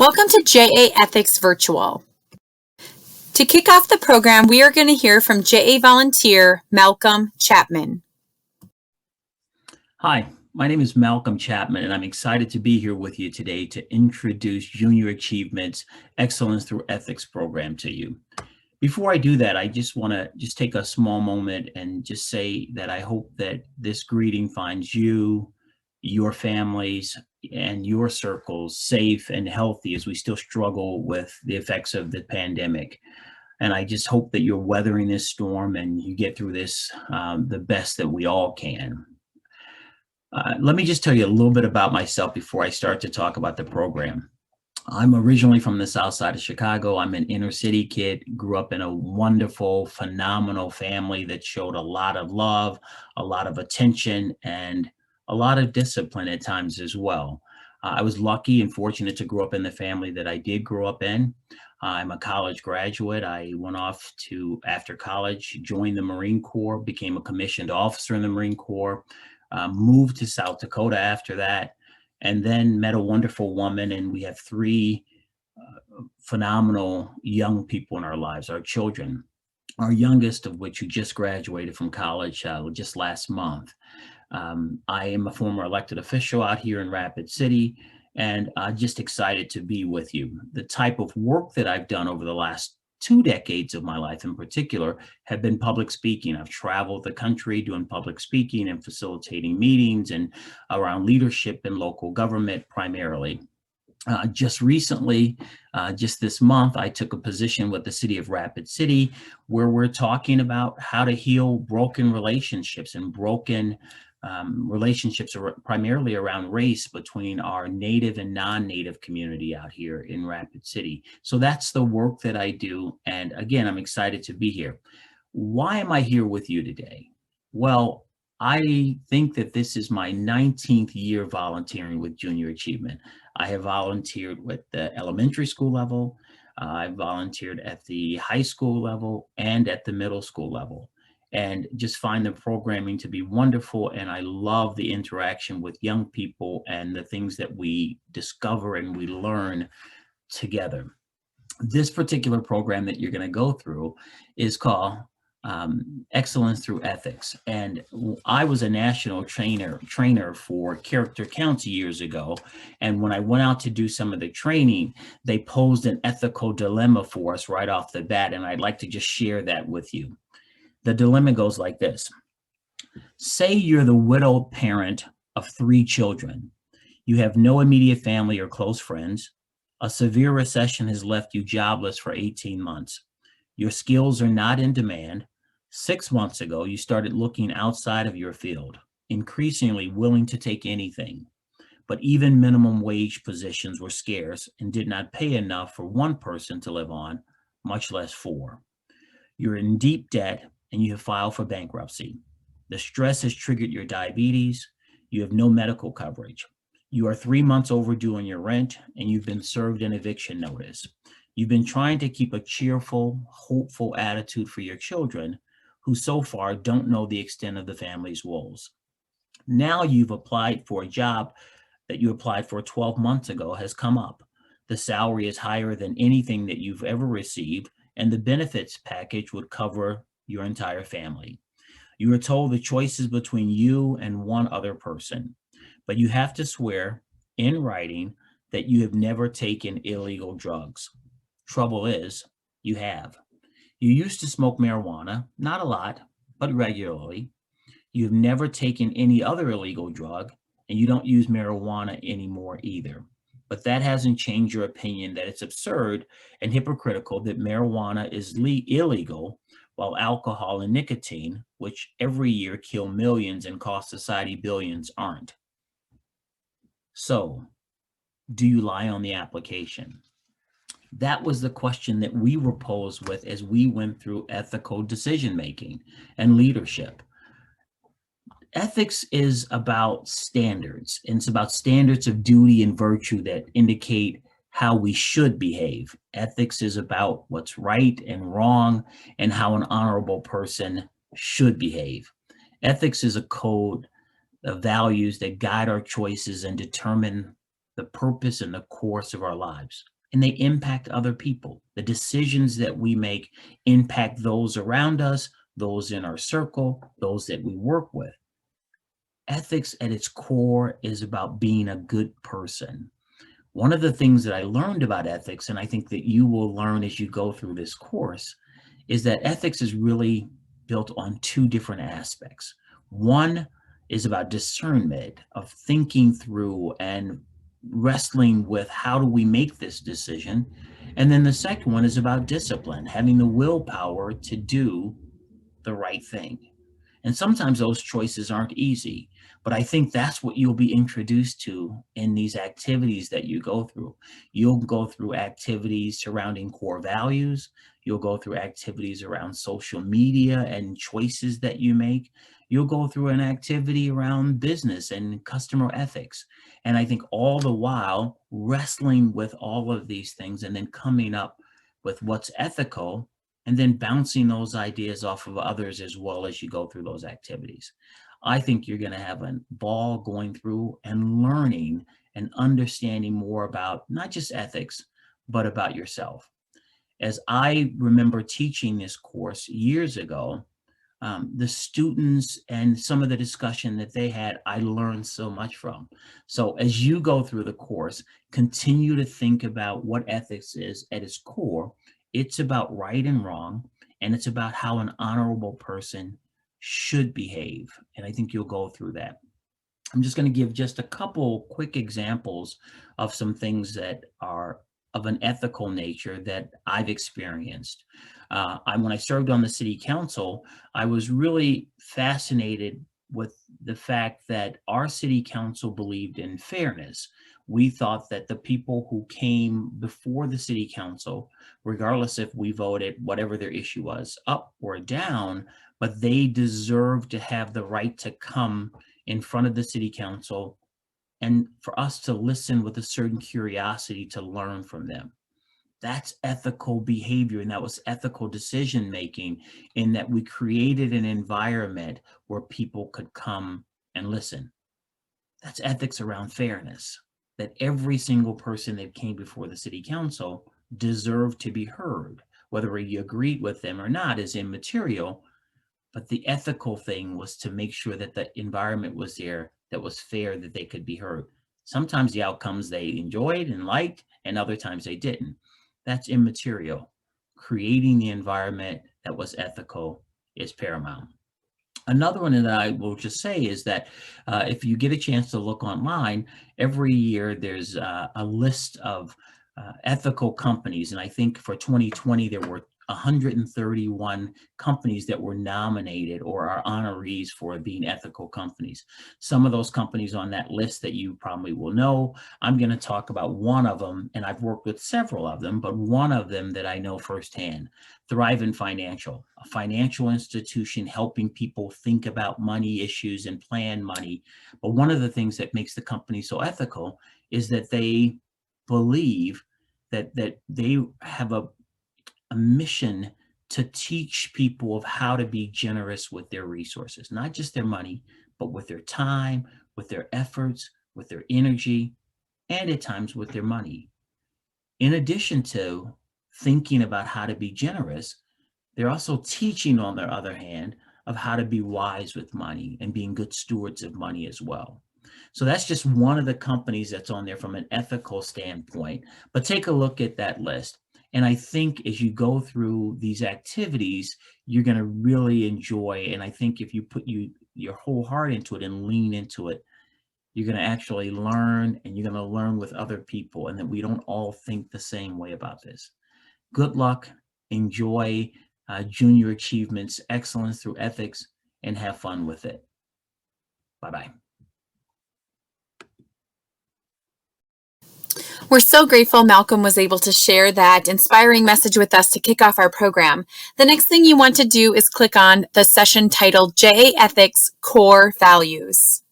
Welcome to JA Ethics Virtual. To kick off the program, we are going to hear from JA volunteer Malcom Chapman. Hi, my name is Malcom Chapman, and I'm excited to be here with you today to introduce Junior Achievement's Excellence Through Ethics program to you. Before I do that, I just want to take a small moment and just say that I hope that this greeting finds you, your families, and your circles safe and healthy as we still struggle with the effects of the pandemic. And I just hope that you're weathering this storm and you get through this the best that we all can. Let me just tell you a little bit about myself before I start to talk about the program. I'm originally from the south side of Chicago. I'm an inner city kid, grew up in a wonderful, phenomenal family that showed a lot of love, a lot of attention, and a lot of discipline at times as well. I was lucky and fortunate to grow up in the family that I did grow up in. I'm a college graduate. I went off to, after college, joined the Marine Corps, became a commissioned officer in the Marine Corps, moved to South Dakota after that, and then met a wonderful woman, and we have three phenomenal young people in our lives, our children, our youngest of which who just graduated from college just last month. I am a former elected official out here in Rapid City, and just excited to be with you. The type of work that I've done over the last 2 decades of my life in particular have been public speaking. I've traveled the country doing public speaking and facilitating meetings and around leadership in local government primarily. Just recently, just this month, I took a position with the city of Rapid City where we're talking about how to heal broken relationships and broken relationships primarily around race between our native and non-native community out here in Rapid City. So that's the work that I do. And again, I'm excited to be here. Why am I here with you today? Well, I think that this is my 19th year volunteering with Junior Achievement. I have volunteered with the elementary school level. I've volunteered at the high school level and at the middle school level, and just find the programming to be wonderful. And I love the interaction with young people and the things that we discover and we learn together. This particular program that you're going to go through is called Excellence Through Ethics. And I was a national trainer for Character Counts years ago. And when I went out to do some of the training, they posed an ethical dilemma for us right off the bat. And I'd like to just share that with you. The dilemma goes like this. Say you're the widowed parent of 3 children. You have no immediate family or close friends. A severe recession has left you jobless for 18 months. Your skills are not in demand. 6 months ago, you started looking outside of your field, increasingly willing to take anything. But even minimum wage positions were scarce and did not pay enough for one person to live on, much less 4. You're in deep debt and you have filed for bankruptcy. The stress has triggered your diabetes. You have no medical coverage. You are 3 months overdue on your rent and you've been served an eviction notice. You've been trying to keep a cheerful, hopeful attitude for your children who so far don't know the extent of the family's woes. Now you've applied for a job that you applied for 12 months ago has come up. The salary is higher than anything that you've ever received, and the benefits package would cover your entire family. You are told the choice is between you and one other person, but you have to swear in writing that you have never taken illegal drugs. Trouble is, you have. You used to smoke marijuana, not a lot, but regularly. You've never taken any other illegal drug, and you don't use marijuana anymore either. But that hasn't changed your opinion that it's absurd and hypocritical that marijuana is illegal while alcohol and nicotine, which every year kill millions and cost society billions, aren't. So, do you lie on the application? That was the question that we were posed with as we went through ethical decision making and leadership. Ethics is about standards, and it's about standards of duty and virtue that indicate how we should behave. Ethics is about what's right and wrong and how an honorable person should behave. Ethics is a code of values that guide our choices and determine the purpose and the course of our lives. And they impact other people. The decisions that we make impact those around us, those in our circle, those that we work with. Ethics at its core is about being a good person. One of the things that I learned about ethics, and I think that you will learn as you go through this course, is that ethics is really built on two different aspects. One is about discernment, of thinking through and wrestling with how do we make this decision. And then the second one is about discipline, having the willpower to do the right thing. And sometimes those choices aren't easy, but I think that's what you'll be introduced to in these activities that you go through. You'll go through activities surrounding core values. You'll go through activities around social media and choices that you make. You'll go through an activity around business and customer ethics. And I think all the while wrestling with all of these things and then coming up with what's ethical, and then bouncing those ideas off of others as well as you go through those activities. I think you're going to have a ball going through and learning and understanding more about not just ethics, but about yourself. As I remember teaching this course years ago, the students and some of the discussion that they had, I learned so much from. So as you go through the course, continue to think about what ethics is at its core. It's about right and wrong, and it's about how an honorable person should behave. And I think you'll go through that. I'm just going to give just a couple quick examples of some things that are of an ethical nature that I've experienced. When I served on the city council, I was really fascinated with the fact that our city council believed in fairness. We thought that the people who came before the city council, regardless if we voted whatever their issue was, up or down, but they deserved to have the right to come in front of the city council and for us to listen with a certain curiosity to learn from them. That's ethical behavior, and that was ethical decision making, in that we created an environment where people could come and listen. That's ethics around fairness, that every single person that came before the city council deserved to be heard. Whether you agreed with them or not is immaterial, but the ethical thing was to make sure that the environment was there, that was fair, that they could be heard. Sometimes the outcomes they enjoyed and liked, and other times they didn't. That's immaterial. Creating the environment that was ethical is paramount. Another one that I will just say is that if you get a chance to look online, every year there's a list of ethical companies. And I think for 2020, there were 131 companies that were nominated or are honorees for being ethical companies. Some of those companies on that list that you probably will know, I'm going to talk about one of them, and I've worked with several of them, but one of them that I know firsthand, Thrive Financial, a financial institution helping people think about money issues and plan money. But one of the things that makes the company so ethical is that they believe that they have a mission to teach people of how to be generous with their resources, not just their money, but with their time, with their efforts, with their energy, and at times with their money. In addition to thinking about how to be generous, they're also teaching, on the other hand, of how to be wise with money and being good stewards of money as well. So that's just one of the companies that's on there from an ethical standpoint. But take a look at that list. And I think as you go through these activities, you're going to really enjoy. And I think if you put your whole heart into it and lean into it, you're going to actually learn, and you're going to learn with other people, and that we don't all think the same way about this. Good luck. Enjoy junior achievements, excellence through ethics, and have fun with it. Bye-bye. We're so grateful Malcom was able to share that inspiring message with us to kick off our program. The next thing you want to do is click on the session titled JA Ethics Core Values.